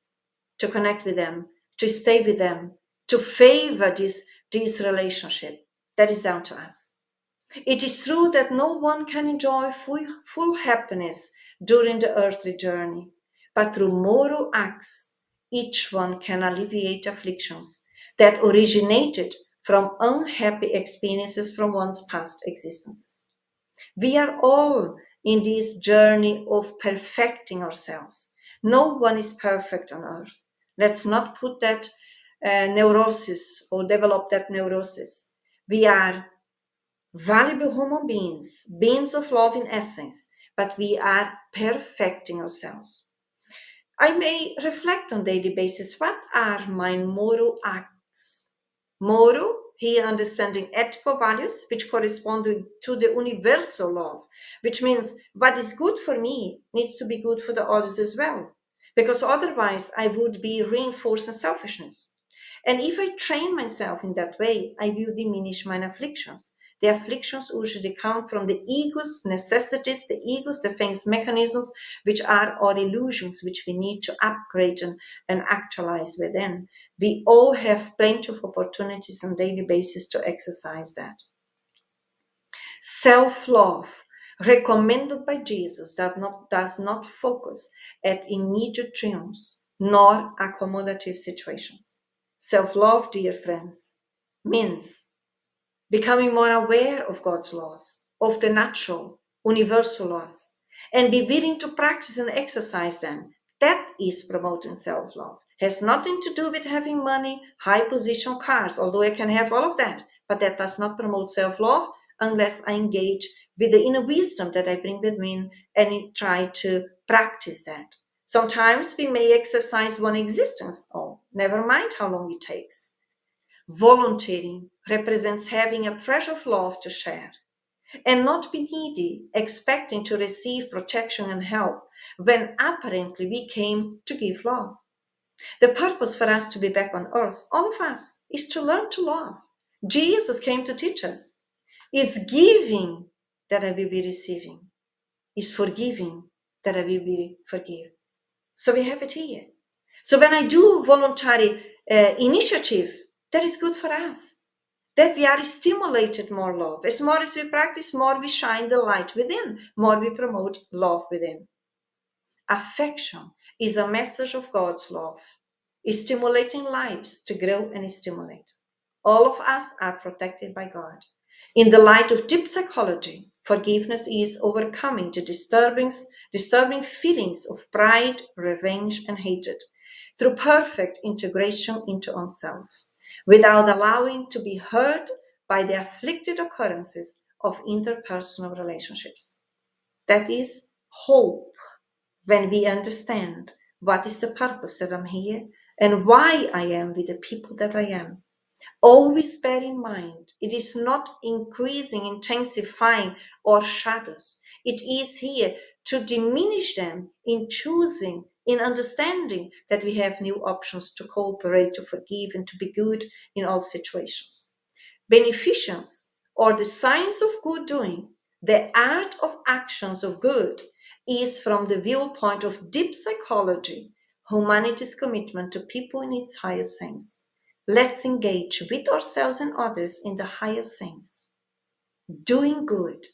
to connect with them, to stay with them, to favor this relationship. That is down to us. It is true that no one can enjoy full happiness during the earthly journey, but through moral acts, each one can alleviate afflictions that originated from unhappy experiences from one's past existences. We are all in this journey of perfecting ourselves. No one is perfect on earth. Let's not put that neurosis or develop that neurosis. We are valuable human beings, beings of love in essence, but we are perfecting ourselves. I may reflect on daily basis, what are my moral acts? Moral, here understanding ethical values, which correspond to the universal love, which means what is good for me needs to be good for the others as well, because otherwise I would be reinforcing selfishness. And if I train myself in that way, I will diminish my afflictions. The afflictions usually come from the ego's necessities, the ego's defense mechanisms, which are our illusions, which we need to upgrade and actualize within. We all have plenty of opportunities on a daily basis to exercise that. Self-love, recommended by Jesus, does not focus at immediate triumphs nor accommodative situations. Self-love, dear friends, means becoming more aware of God's laws, of the natural, universal laws, and be willing to practice and exercise them. That is promoting self-love. Has nothing to do with having money, high position, cars, although I can have all of that, but that does not promote self-love unless I engage with the inner wisdom that I bring with me and try to practice that. Sometimes we may exercise one existence, oh, never mind how long it takes. Volunteering represents having a treasure of love to share and not be needy, expecting to receive protection and help when apparently we came to give love. The purpose for us to be back on earth, all of us, is to learn to love. Jesus came to teach us. Is giving that I will be receiving. Is forgiving that I will be forgive. So we have it here. So when I do voluntary initiative, that is good for us. That we are stimulated more love. As more as we practice, more we shine the light within, more we promote love within. Affection is a message of God's love, is stimulating lives to grow and stimulate. All of us are protected by God. In the light of deep psychology, forgiveness is overcoming the disturbing feelings of pride, revenge, and hatred through perfect integration into oneself, without allowing to be hurt by the afflicted occurrences of interpersonal relationships. That is hope, when we understand what is the purpose that I'm here and why I am with the people that I am. Always bear in mind, it is not increasing, intensifying our shadows. It is here to diminish them in choosing, in understanding that we have new options to cooperate, to forgive, and to be good in all situations. Beneficence, or the science of good doing, the art of actions of good, is from the viewpoint of deep psychology, humanity's commitment to people in its highest sense. Let's engage with ourselves and others in the highest sense. doing good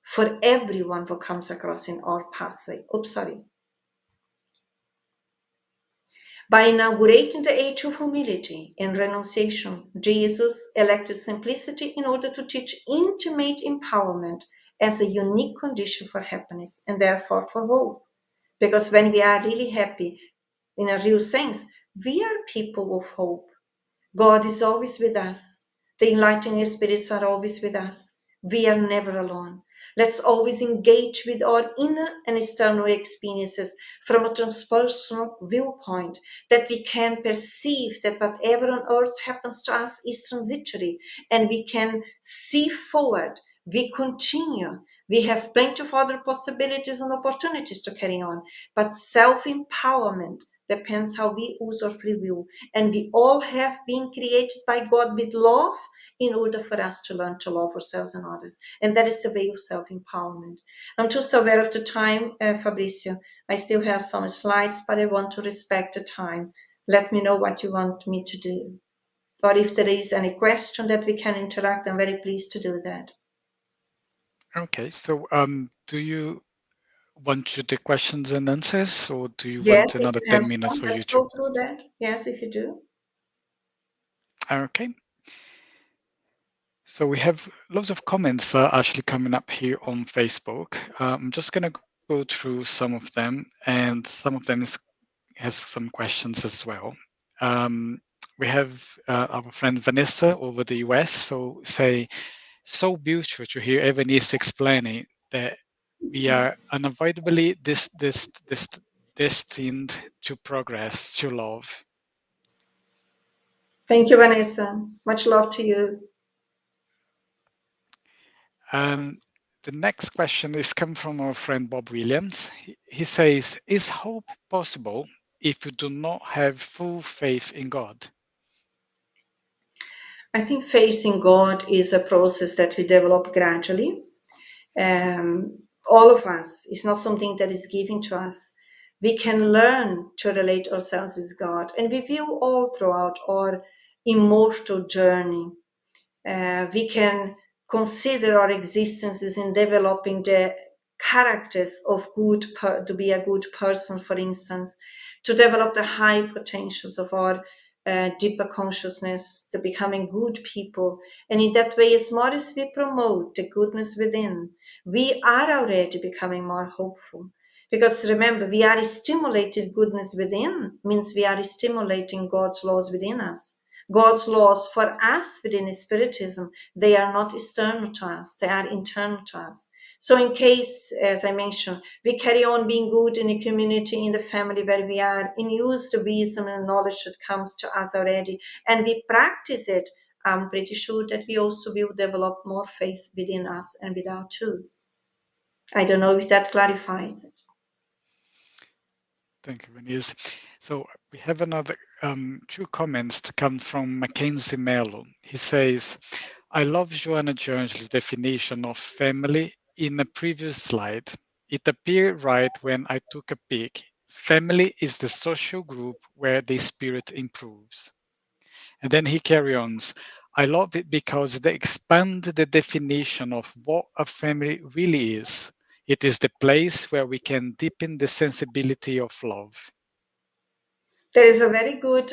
for everyone who comes across in our pathway. Oops, sorry. By inaugurating the age of humility and renunciation, Jesus elected simplicity in order to teach intimate empowerment as a unique condition for happiness and therefore for hope. Because when we are really happy, in a real sense, we are people of hope. God is always with us. The enlightening spirits are always with us. We are never alone. Let's always engage with our inner and external experiences from a transpersonal viewpoint, that we can perceive that whatever on earth happens to us is transitory, and we can see forward. We continue. We have plenty of other possibilities and opportunities to carry on, but self-empowerment depends how we use our free will. And we all have been created by God with love in order for us to learn to love ourselves and others. And that is the way of self-empowerment. I'm just aware of the time, Fabrizio. I still have some slides, but I want to respect the time. Let me know what you want me to do. Or if there is any question that we can interact, I'm very pleased to do that. Okay, so do you want to take questions and answers, or do you want Yes, if another you have 10 minutes some, for you let's to? go through that. Yes, if you do. Okay. So we have lots of comments actually coming up here on Facebook. I'm just going to go through some of them, and some of them has some questions as well. Um, we have our friend Vanessa over the US, so say, so beautiful to hear Evanise explaining that we are unavoidably destined to progress, to love. Thank you, Vanessa. Much love to you. The next question is come from our friend Bob Williams. He says, is hope possible if you do not have full faith in God? I think faith in God is a process that we develop gradually. All of us, it's not something that is given to us. We can learn to relate ourselves with God, and we will all throughout our immortal journey. We can consider our existences in developing the characters of to be a good person, for instance, to develop the high potentials of our deeper consciousness, to becoming good people. And in that way, as more as we promote the goodness within, we are already becoming more hopeful. Because remember, we are stimulated goodness within, means we are stimulating God's laws within us. God's laws for us within Spiritism, they are not external to us, they are internal to us. So in case, as I mentioned, we carry on being good in the community, in the family where we are, and use the wisdom and knowledge that comes to us already, and we practice it, I'm pretty sure that we also will develop more faith within us and without too. I don't know if that clarifies it. Thank you, Denise. So we have another two comments to come from Mackenzie Mello. He says, I love Joanna Jones' definition of family in a previous slide. It appeared right when I took a peek. Family is the social group where the spirit improves. And then he carries on. I love it because they expand the definition of what a family really is. It is the place where we can deepen the sensibility of love. There is a very good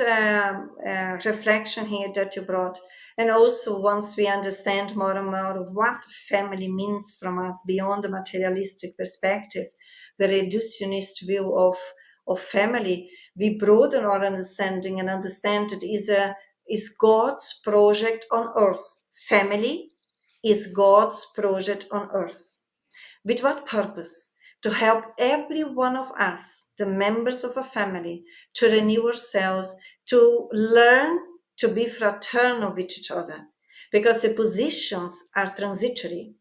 reflection here that you brought. And also, once we understand more and more what family means from us beyond the materialistic perspective, the reductionist view of family, we broaden our understanding and understand it is God's project on earth. Family is God's project on earth. With what purpose? To help every one of us, the members of a family, to renew ourselves, to learn to be fraternal with each other, because the positions are transitory.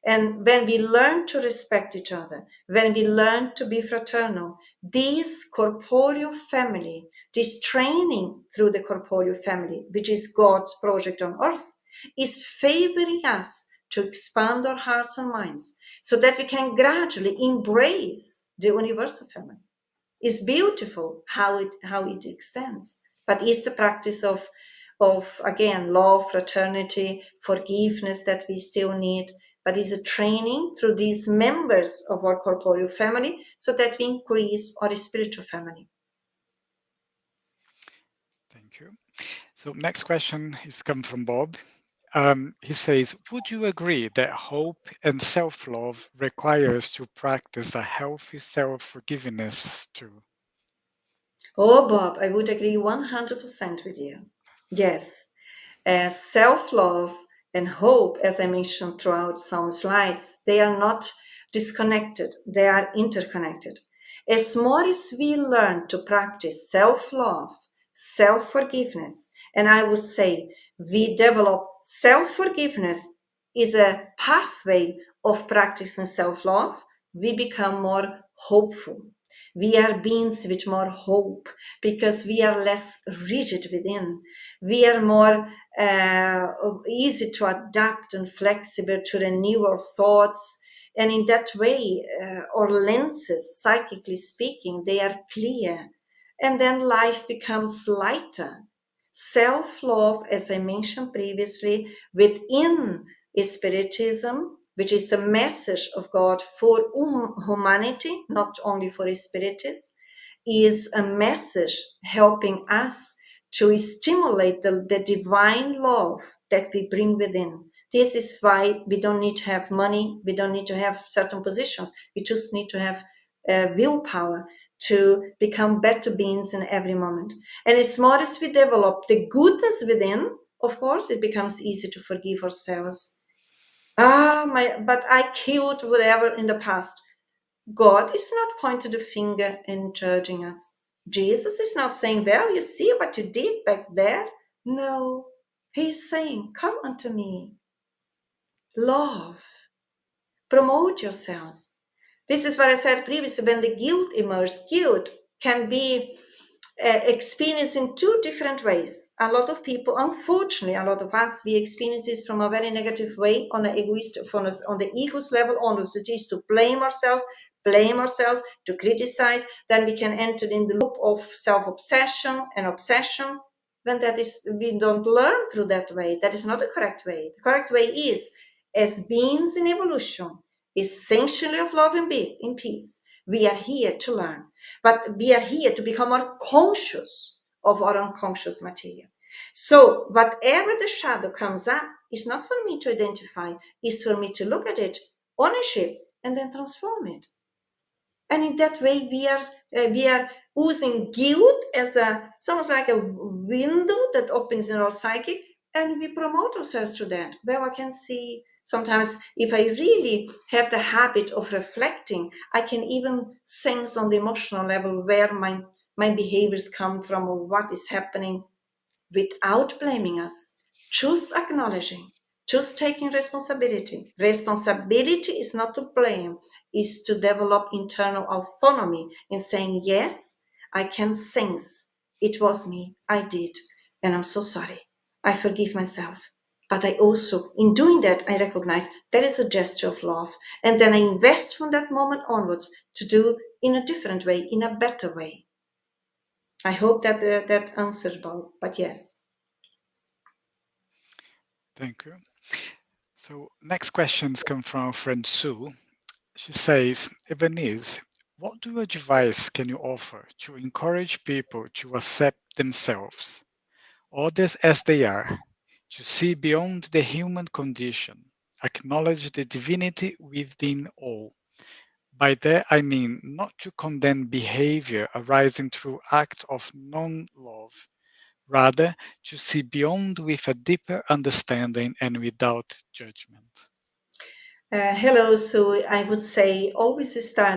And when we learn to respect each other, when we learn to be fraternal, this corporeal family, this training through the corporeal family, which is God's project on earth, is favoring us to expand our hearts and minds so that we can gradually embrace the universal family. It's beautiful how it extends, but it's the practice of of, again, love, fraternity, forgiveness that we still need, but is a training through these members of our corporeal family so that we increase our spiritual family. Thank you. So next question is come from Bob. He says, would you agree that hope and self-love requires to practice a healthy self-forgiveness too? Oh, Bob, I would agree 100% with you. Yes, self-love and hope, as I mentioned throughout some slides, they are not disconnected, they are interconnected. As more as we learn to practice self-love, self-forgiveness, and I would say we develop self-forgiveness is a pathway of practicing self-love, we become more hopeful. We are beings with more hope because we are less rigid within. We are more easy to adapt and flexible to the newer thoughts. And in that way, our lenses, psychically speaking, they are clear. And then life becomes lighter. Self-love, as I mentioned previously, within Spiritism, which is the message of God for humanity, not only for Spiritists, is a message helping us to stimulate the divine love that we bring within. This is why we don't need to have money, we don't need to have certain positions, we just need to have willpower to become better beings in every moment. And as more as we develop the goodness within, of course, it becomes easy to forgive ourselves. But I killed whatever in the past. God is not pointing the finger and judging us. Jesus is not saying, well, you see what you did back there. No, he's saying, come unto me. Love. Promote yourselves. This is what I said previously, when the guilt emerges. Guilt can be experienced in two different ways. A lot of people, unfortunately, a lot of us, we experience this from a very negative way on the egoist, on the ego's level onwards. It is to blame ourselves, to criticize. Then we can enter in the loop of self-obsession and obsession. When that is, we don't learn through that way. That is not the correct way. The correct way is, as beings in evolution, essentially of love and in peace, we are here to learn, but we are here to become more conscious of our unconscious material. So whatever the shadow comes up is not for me to identify, is for me to look at it, ownership, and then transform it. And in that way, we are using guilt as almost like a window that opens in our psychic, and we promote ourselves through that. Well, I can see sometimes if I really have the habit of reflecting, I can even sense on the emotional level where my behaviors come from or what is happening without blaming us, just acknowledging, just taking responsibility. Responsibility is not to blame, is to develop internal autonomy in saying, yes, I can sense it was me, I did, and I'm so sorry. I forgive myself. But I also, in doing that, I recognize that is a gesture of love. And then I invest from that moment onwards to do in a different way, in a better way. I hope that that answers both, but yes. Thank you. So next questions come from our friend Sue. She says, Evanise, what advice can you offer to encourage people to accept themselves, others as they are, to see beyond the human condition, acknowledge the divinity within all? By that I mean not to condemn behavior arising through act of non-love, rather to see beyond with a deeper understanding and without judgment. Hello, so I would say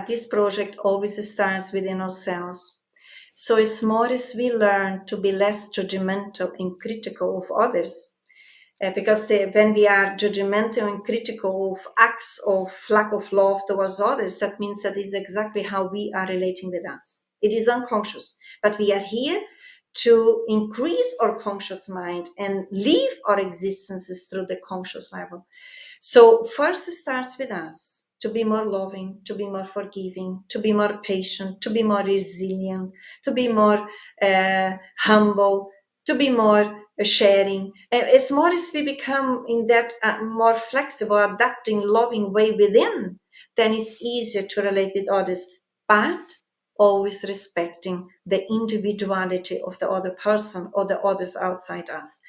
this project always starts within ourselves. So as more as we learn to be less judgmental and critical of others, because when we are judgmental and critical of acts of lack of love towards others, that means that is exactly how we are relating with us. It is unconscious, but we are here to increase our conscious mind and live our existences through the conscious level. So first it starts with us to be more loving, to be more forgiving, to be more patient, to be more resilient, to be more humble, to be more sharing. As more as we become in that more flexible, adapting, loving way within, then it's easier to relate with others, but always respecting the individuality of the other person or the others outside us.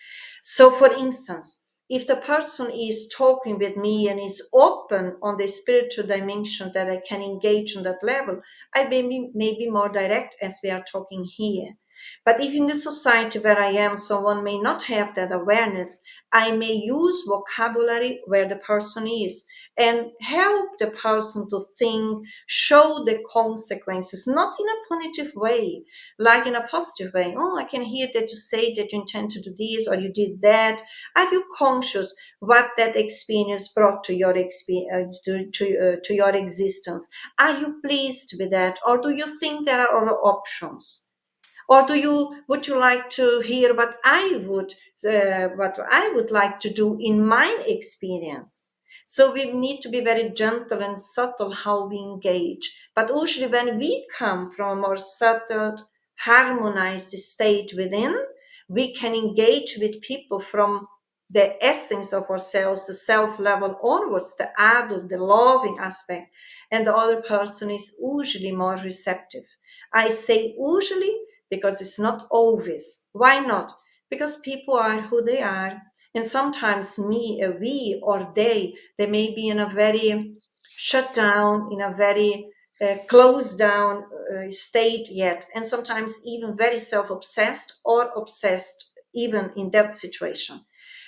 So, for instance, if the person is talking with me and is open on the spiritual dimension that I can engage on that level, I may be more direct as we are talking here. But if in the society where I am, someone may not have that awareness, I may use vocabulary where the person is and help the person to think, show the consequences, not in a punitive way, like in a positive way. Oh, I can hear that you say that you intend to do this or you did that. Are you conscious what that experience brought to your to your existence? Are you pleased with that, or do you think there are other options? Or would you like to hear what I would like to do in my experience? So we need to be very gentle and subtle how we engage. But usually when we come from a more subtle, harmonized state within, we can engage with people from the essence of ourselves, the self level onwards, the adult, the loving aspect, and the other person is usually more receptive. I say usually because it's not always. Why not? Because people are who they are, and sometimes we or they may be in a very shut down, in a very closed down state yet, and sometimes even very self-obsessed or obsessed even in that situation.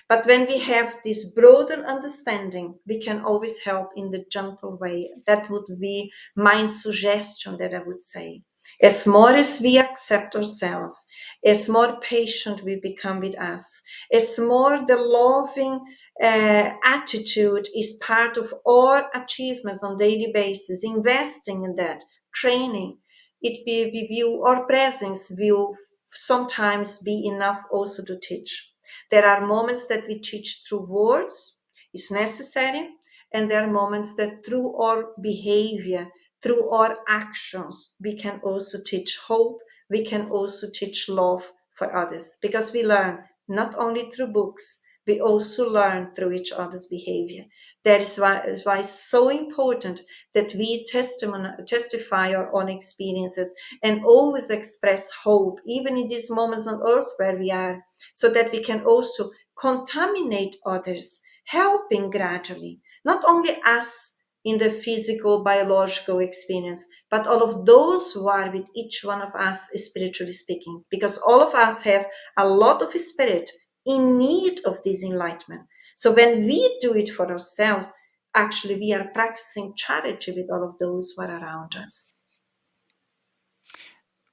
But when we have this broader understanding, we can always help in the gentle way. That would be my suggestion that I would say. As more as we accept ourselves, as more patient we become with us, as more the loving attitude is part of our achievements on daily basis, investing in that, training, we view our presence will sometimes be enough also to teach. There are moments that we teach through words, is necessary, and there are moments that through our behavior, through our actions, we can also teach hope, we can also teach love for others, because we learn not only through books, we also learn through each other's behavior. That is why it's so important that we testify our own experiences and always express hope, even in these moments on earth where we are, so that we can also contaminate others, helping gradually, not only us in the physical, biological experience, but all of those who are with each one of us, spiritually speaking, because all of us have a lot of spirit in need of this enlightenment. So when we do it for ourselves, actually we are practicing charity with all of those who are around us.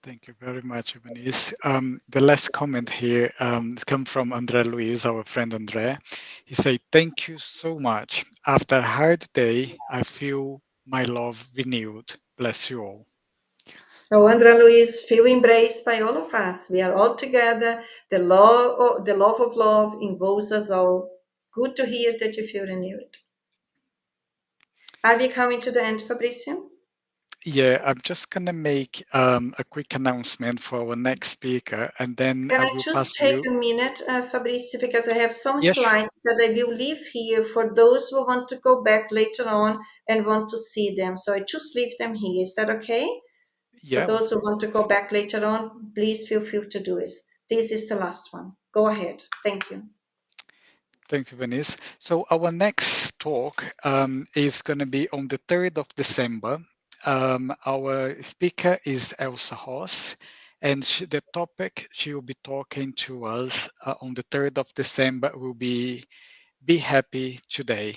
Thank you very much, Evanise. The last comment here comes from Andre Luis, our friend Andre. He said, "Thank you so much. After a hard day, I feel my love renewed. Bless you all." Oh, Andrea Luis, feel embraced by all of us. We are all together. The love of love involves us all. Good to hear that you feel renewed. Are we coming to the end, Fabrizio? Yeah, I'm just going to make a quick announcement for our next speaker, and then Can I I will just pass take you. a minute, Fabrizio, because I have some Yeah, sure. slides that I will leave here for those who want to go back later on and want to see them. So I just leave them here. Is that okay? So Yeah, of those who want course. to go back later on, please feel free to do it. This is the last one. Go ahead. Thank you. Thank you, Venice. So our next talk is going to be on the 3rd of December. Our speaker is Elsa Hoss, and the topic she will be talking to us on the 3rd of December will Be Happy Today.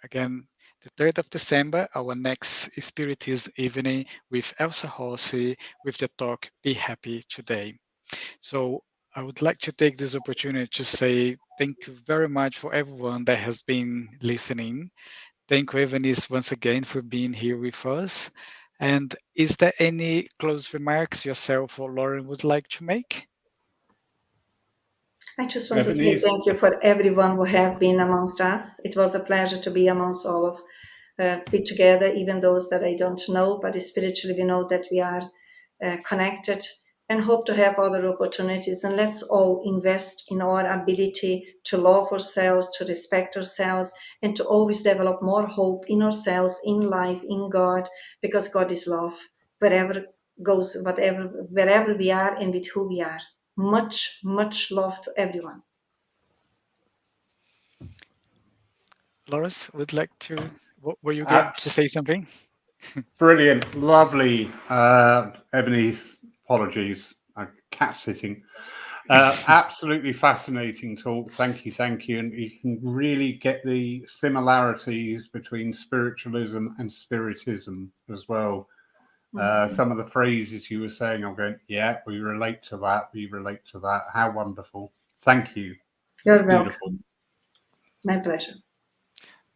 Again, the 3rd of December, our next Spiritist evening with Elsa Hossi with the talk Be Happy Today. So I would like to take this opportunity to say thank you very much for everyone that has been listening. Thank you, Evanise, once again for being here with us. And is there any close remarks yourself or Lauren would like to make? I just want to say Evanise, thank you for everyone who have been amongst us. It was a pleasure to be amongst all of be together, even those that I don't know, but spiritually we know that we are connected. and hope to have other opportunities. And let's all invest in our ability to love ourselves, to respect ourselves, and to always develop more hope in ourselves, in life, in God, because God is love. Wherever goes, wherever we are and with who we are. Much, much love to everyone. Lawrence would like to. Were you going to say something? Brilliant, lovely, Evanise. Apologies, cat sitting. Absolutely fascinating talk. Thank you, and you can really get the similarities between spiritualism and spiritism as well. Some of the phrases you were saying, I'm going, yeah, we relate to that. We relate to that. How wonderful! Thank you. You're Beautiful. welcome. My pleasure.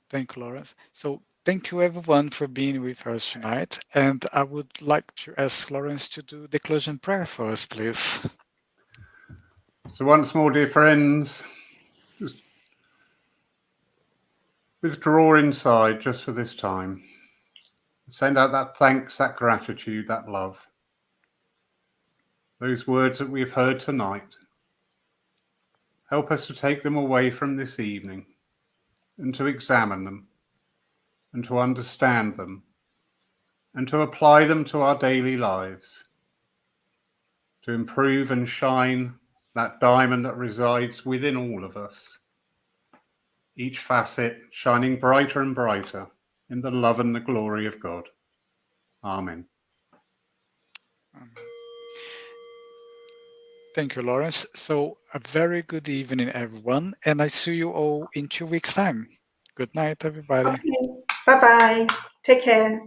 Thank you, Lawrence. So thank you everyone for being with us tonight. And I would like to ask Lawrence to do the closing prayer for us, please. So once more, dear friends, just withdraw inside just for this time. Send out that thanks, that gratitude, that love. Those words that we've heard tonight. Help us to take them away from this evening and to examine them and to understand them and to apply them to our daily lives, to improve and shine that diamond that resides within all of us, each facet shining brighter and brighter in the love and the glory of God. Amen. Thank you, Lawrence. So a very good evening, everyone. And I see you all in 2 weeks' time. Good night, everybody. Okay. Bye bye. Take care.